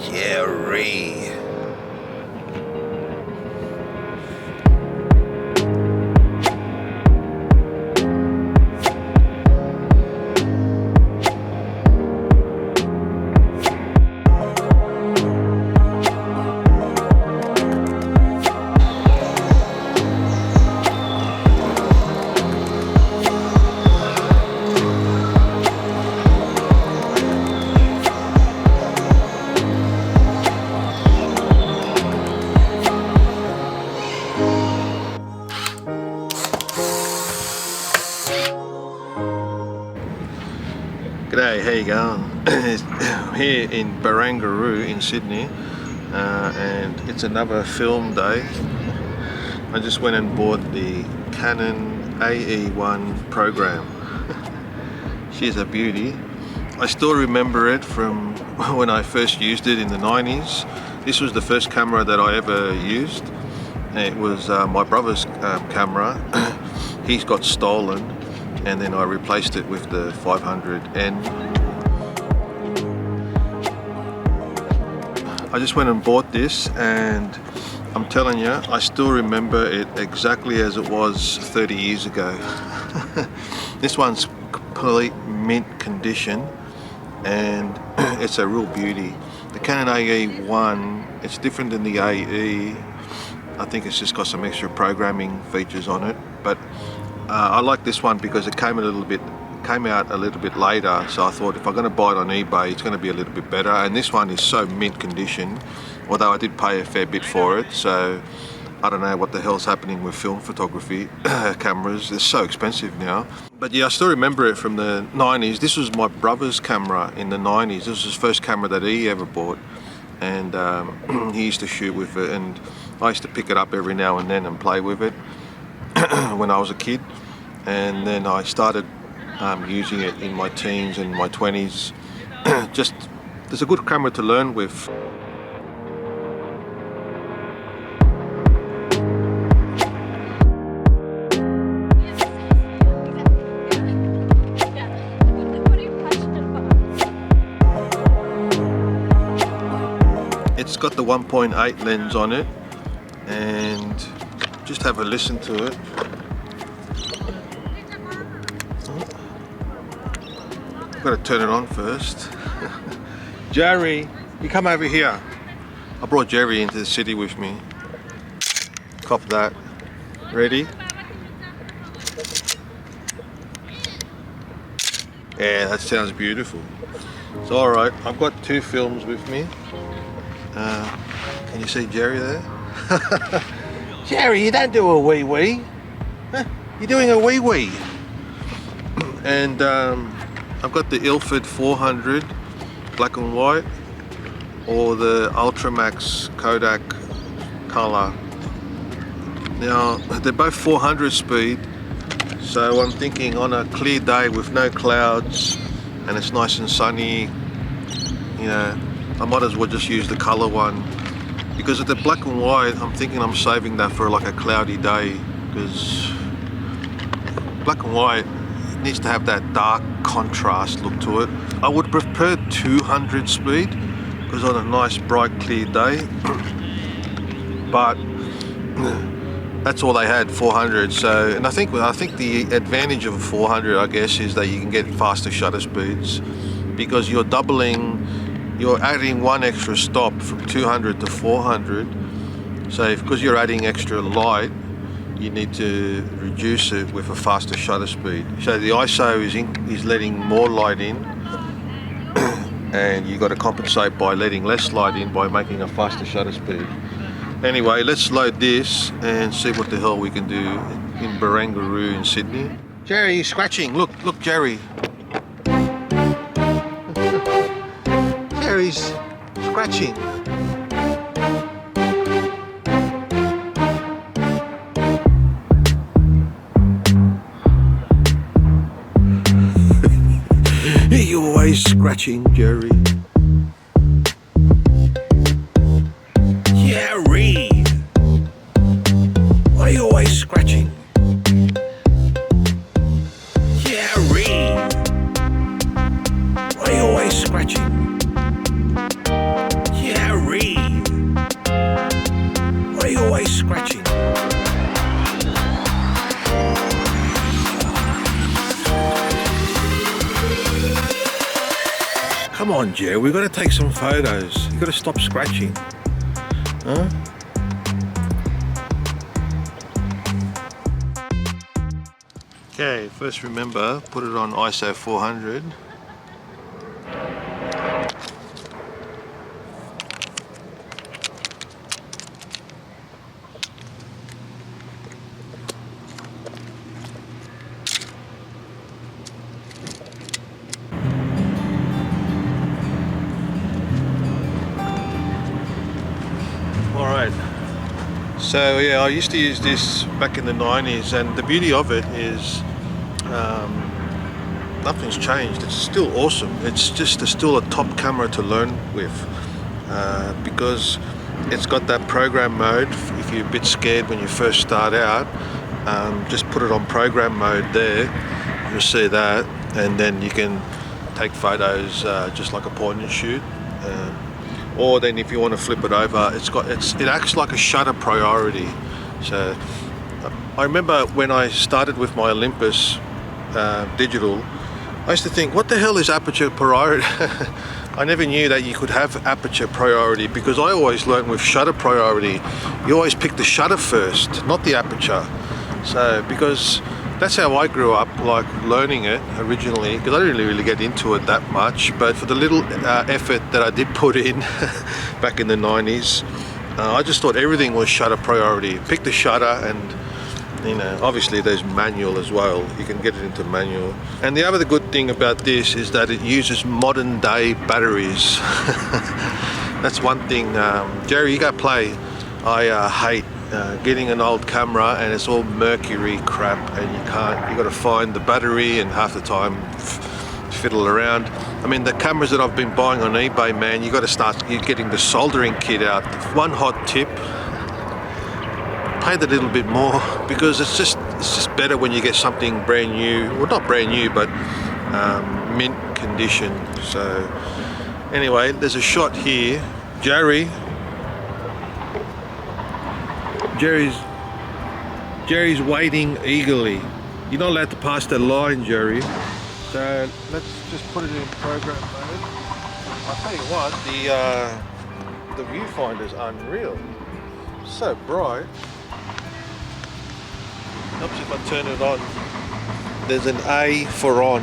Jerry. G'day, how you going? Here in Barangaroo in Sydney, and it's another film day. I just went and bought the Canon AE-1 Program. She's a beauty. I still remember it from when I first used it in the 90s. This was the first camera that I ever used. It was my brother's camera. He's got stolen, and then I replaced it with the 500N. I just went and bought this, and I'm telling you, I still remember it exactly as it was 30 years ago. This one's complete mint condition, and it's a real beauty. The Canon AE-1, it's different than the AE. I think it's just got some extra programming features on it, but I like this one because it came out a little bit later, so I thought if I'm going to buy it on eBay, it's going to be a little bit better. And this one is so mint condition, although I did pay a fair bit for it, so I don't know what the hell's happening with film photography cameras. They're so expensive now. But yeah, I still remember it from the 90s. This was my brother's camera in the 90s. This was his first camera that he ever bought, and he used to shoot with it, and I used to pick it up every now and then and play with it when I was a kid. And then I started using it in my teens and my 20s. Just, it's a good camera to learn with. It's got the 1.8 lens on it, and just have a listen to it. I've got to turn it on first. Jerry, you come over here. I brought Jerry into the city with me. Cop that. Ready? Yeah, that sounds beautiful. It's alright, I've got two films with me. Can you see Jerry there? Jerry, you don't do a wee-wee. Huh? You're doing a wee-wee. And I've got the Ilford 400 black and white, or the Ultramax Kodak color. Now they're both 400 speed, so I'm thinking on a clear day with no clouds and it's nice and sunny, you know, I might as well just use the color one, because with the black and white I'm thinking I'm saving that for like a cloudy day, because black and white needs to have that dark contrast look to it. I would prefer 200 speed because on a nice bright clear day, but that's all they had, 400. So, and I think the advantage of a 400, I guess, is that you can get faster shutter speeds, because you're adding one extra stop from 200 to 400. So because you're adding extra light, you need to reduce it with a faster shutter speed. So the ISO is letting more light in, and you've got to compensate by letting less light in by making a faster shutter speed. Anyway, let's load this and see what the hell we can do in Barangaroo in Sydney. Jerry, you're scratching. Look, Jerry. Jerry's scratching. You're always scratching, Jerry. Jerry! Why are you always scratching? Jerry! Why are you always scratching? Jerry! Come on, Jerry, we've got to take some photos. You've got to stop scratching. Huh? Okay, first remember, put it on ISO 400. Alright, so yeah, I used to use this back in the 90s, and the beauty of it is nothing's changed. It's still awesome. It's just still a top camera to learn with, because it's got that program mode. If you're a bit scared when you first start out, just put it on program mode there, you'll see that, and then you can take photos just like a point and shoot. Or then if you want to flip it over, it acts like a shutter priority. So I remember when I started with my Olympus digital, I used to think, what the hell is aperture priority? I never knew that you could have aperture priority, because I always learned with shutter priority, you always pick the shutter first, not the aperture. So because that's how I grew up, like learning it originally, because I didn't really get into it that much, but for the little effort that I did put in back in the 90s, I just thought everything was shutter priority. Pick the shutter, and you know, obviously there's manual as well. You can get it into manual. And the other good thing about this is that it uses modern day batteries. That's one thing. Jerry, you gotta play. I hate getting an old camera and it's all mercury crap, and you got to find the battery, and half the time fiddle around. I mean, the cameras that I've been buying on eBay, man, you got to start getting the soldering kit out. One hot tip: pay a little bit more, because it's just better when you get something brand new. Well, not brand new, but mint condition. So anyway, there's a shot here. Jerry's waiting eagerly. You're not allowed to pass that line, Jerry. So let's just put it in program mode. I'll tell you what, the viewfinder's unreal. So bright. Helps if I turn it on. There's an A for on.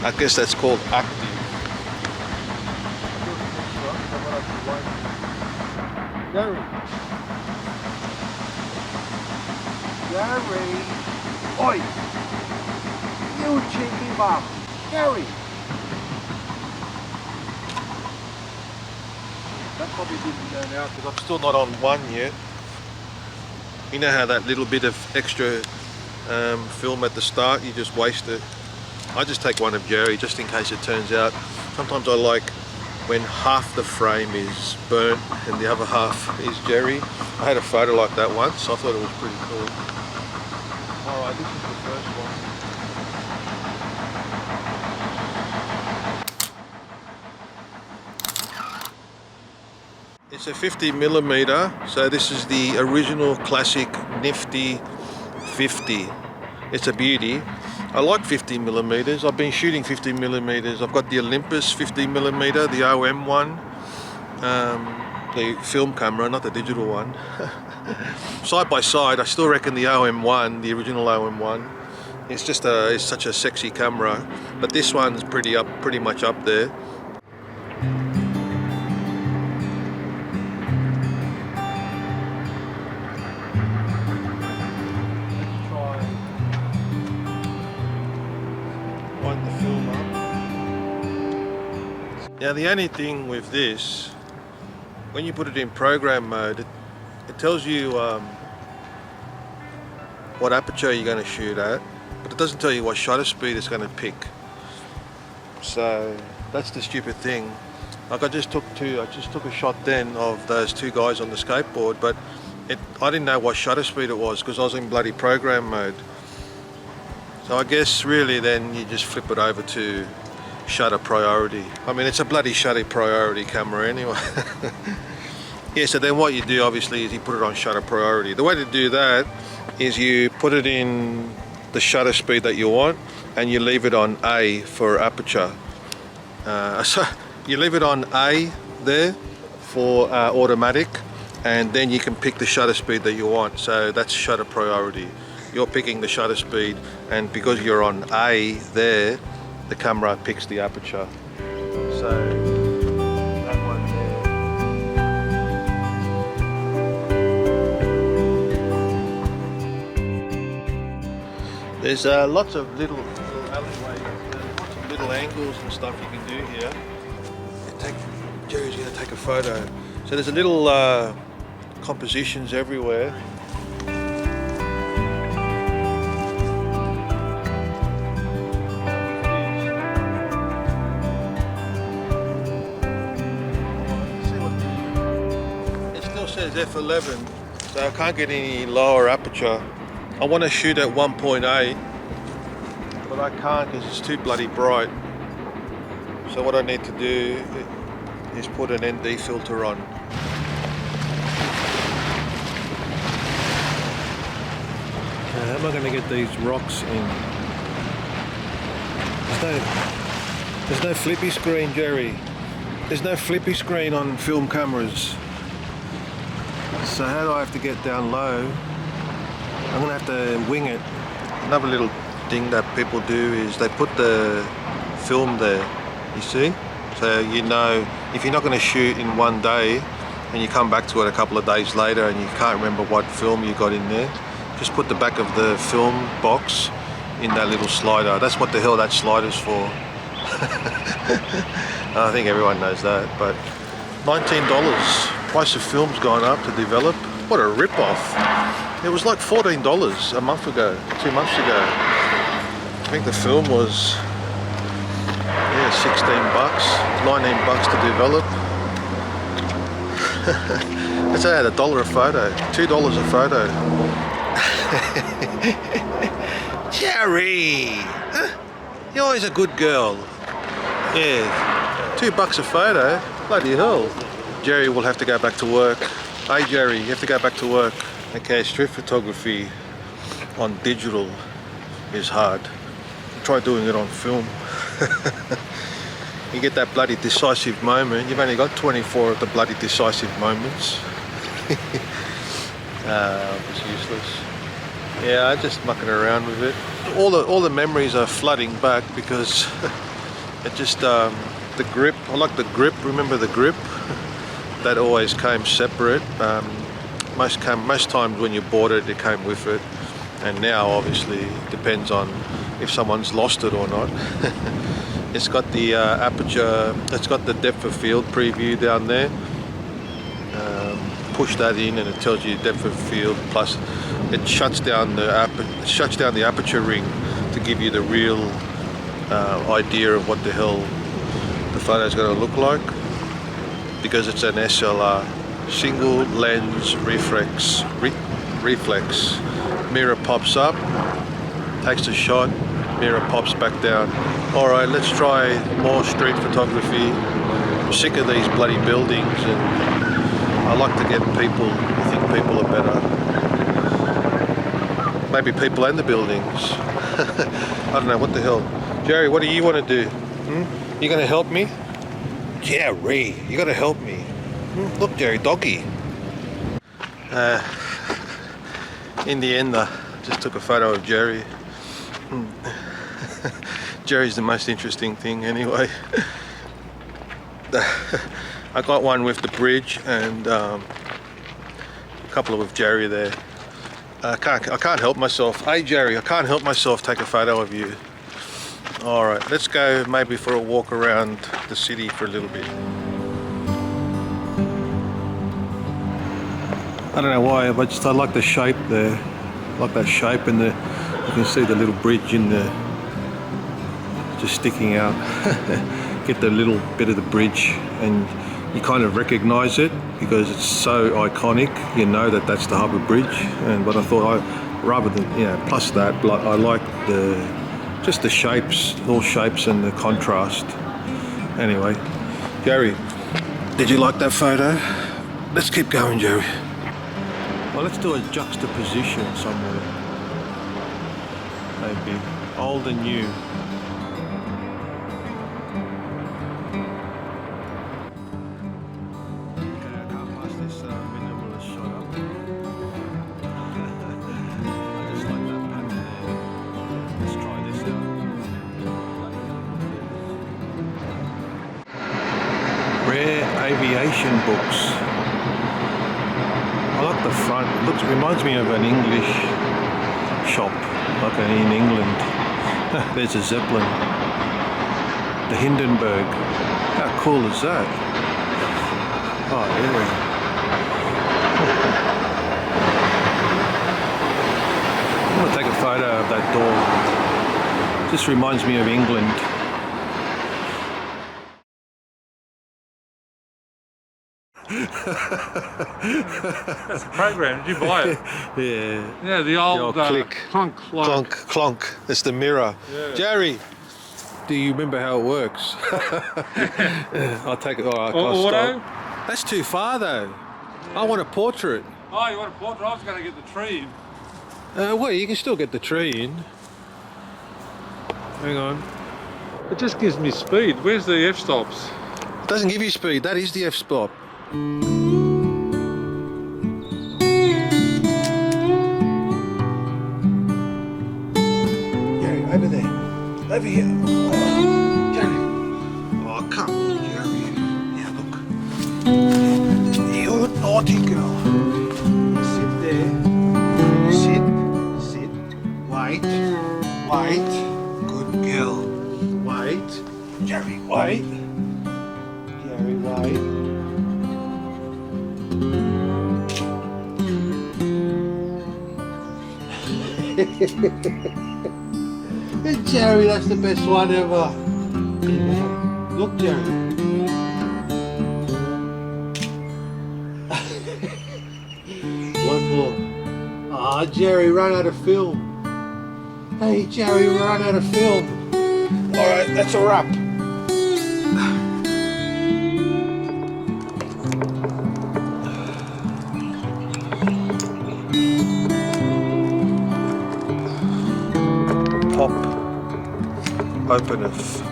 I guess that's called active. Gary. Oi! You cheeky bum! Gary! That probably didn't go out because I'm still not on one yet. You know how that little bit of extra film at the start, you just waste it. I just take one of Jerry just in case it turns out. Sometimes I like when half the frame is burnt and the other half is Jerry. I had a photo like that once, I thought it was pretty cool. Alright, this is the first one. It's a 50mm, so this is the original classic nifty 50. It's a beauty. I like 50mm. I've been shooting 50mm. I've got the Olympus 50mm, the OM1, the film camera, not the digital one. Side by side, I still reckon the OM1, the original OM1, it's such a sexy camera. But this one's pretty much up there. Now the only thing with this, when you put it in program mode, it tells you what aperture you're going to shoot at, but it doesn't tell you what shutter speed it's going to pick. So that's the stupid thing. Like I just took a shot then of those two guys on the skateboard, but I didn't know what shutter speed it was because I was in bloody program mode. So I guess really then you just flip it over to shutter priority. I mean, it's a bloody shutter priority camera anyway. Yeah, so then what you do obviously is you put it on shutter priority. The way to do that is you put it in the shutter speed that you want and you leave it on A for aperture. So you leave it on A there for automatic, and then you can pick the shutter speed that you want. So that's shutter priority. You're picking the shutter speed, and because you're on A there, the camera picks the aperture. So that one there. There's lots of little alleyways, lots of little angles and stuff you can do here. Jerry's going to take a photo. So there's a little compositions everywhere. Says f11, so I can't get any lower aperture. I want to shoot at 1.8, but I can't because it's too bloody bright. So what I need to do is put an ND filter on. How am I going to get these rocks in? There's no flippy screen, Jerry. There's no flippy screen on film cameras. So how do I have to get down low? I'm gonna have to wing it. Another little thing that people do is they put the film there, you see? So you know, if you're not gonna shoot in one day and you come back to it a couple of days later and you can't remember what film you got in there, just put the back of the film box in that little slider. That's what the hell that slider's for. I think everyone knows that, but $19. Price of film's gone up to develop. What a rip-off. It was like $14 a month ago, 2 months ago. I think the film was, yeah, 16 bucks, 19 bucks to develop. That's at $1 a photo, $2 a photo. Jerry! Huh? You're always a good girl. Yeah, $2 a photo, bloody hell. Jerry will have to go back to work. Hey Jerry, you have to go back to work. Okay, street photography on digital is hard. Try doing it on film. You get that bloody decisive moment. You've only got 24 of the bloody decisive moments. It's useless. Yeah, I'm just mucking around with it. All the memories are flooding back because it just the grip. I like the grip. Remember the grip? That always came separate. Most times when you bought it, it came with it, and now obviously it depends on if someone's lost it or not. It's got the aperture, it's got the depth of field preview down there. Push that in and it tells you depth of field, plus it shuts down the aperture ring to give you the real idea of what the hell the photo is going to look like, because it's an SLR single lens reflex. Mirror pops up, takes a shot, mirror pops back down. Alright, let's try more street photography. I'm sick of these bloody buildings, and I like to get people who think people are better. Maybe people and the buildings. I don't know, what the hell. Jerry, what do you want to do? You going to help me? Jerry, you got to help me. Look, Jerry, doggy. In the end, I just took a photo of Jerry. Jerry's the most interesting thing anyway. I got one with the bridge and a couple with Jerry there. I can't help myself. Hey Jerry, I can't help myself take a photo of you. Alright, let's go maybe for a walk around the city for a little bit. I don't know why, but I like the shape there. I like that shape, and you can see the little bridge in there just sticking out. Get the little bit of the bridge and you kind of recognize it because it's so iconic. You know that that's the Harbour Bridge. But I thought, rather than, plus that, I like just the shapes, all shapes and the contrast. Anyway, Jerry, did you like that photo? Let's keep going, Jerry. Well, let's do a juxtaposition somewhere. Maybe old and new. aviation books. I like the front. It reminds me of an English shop, like in England. There's a Zeppelin. The Hindenburg. How cool is that? Oh yeah. I'm gonna take a photo of that door. Just reminds me of England. That's a program. Did you buy it? Yeah. Yeah, the old click. clunk. Clonk, clonk. It's the mirror. Yeah. Jerry, do you remember how it works? I'll take it. I'll Auto? stop. That's too far though. I want a portrait. Oh, you want a portrait? I was going to get the tree. Well, you can still get the tree in. Hang on. It just gives me speed. Where's the f-stops? It doesn't give you speed. That is the f-stop. Jerry, over there. Over here. Jerry. Oh, come on, Jerry. Yeah, look. You naughty girl. Sit there. Sit. Wait. Good girl. Wait. Jerry, wait. Jerry, wait. Jerry, that's the best one ever. Look, Jerry. One more. Ah, Jerry, run out of film. Hey, Jerry, run out of film. All right, that's a wrap. Pop. Openeth.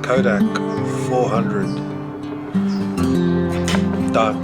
Kodak 400. Done.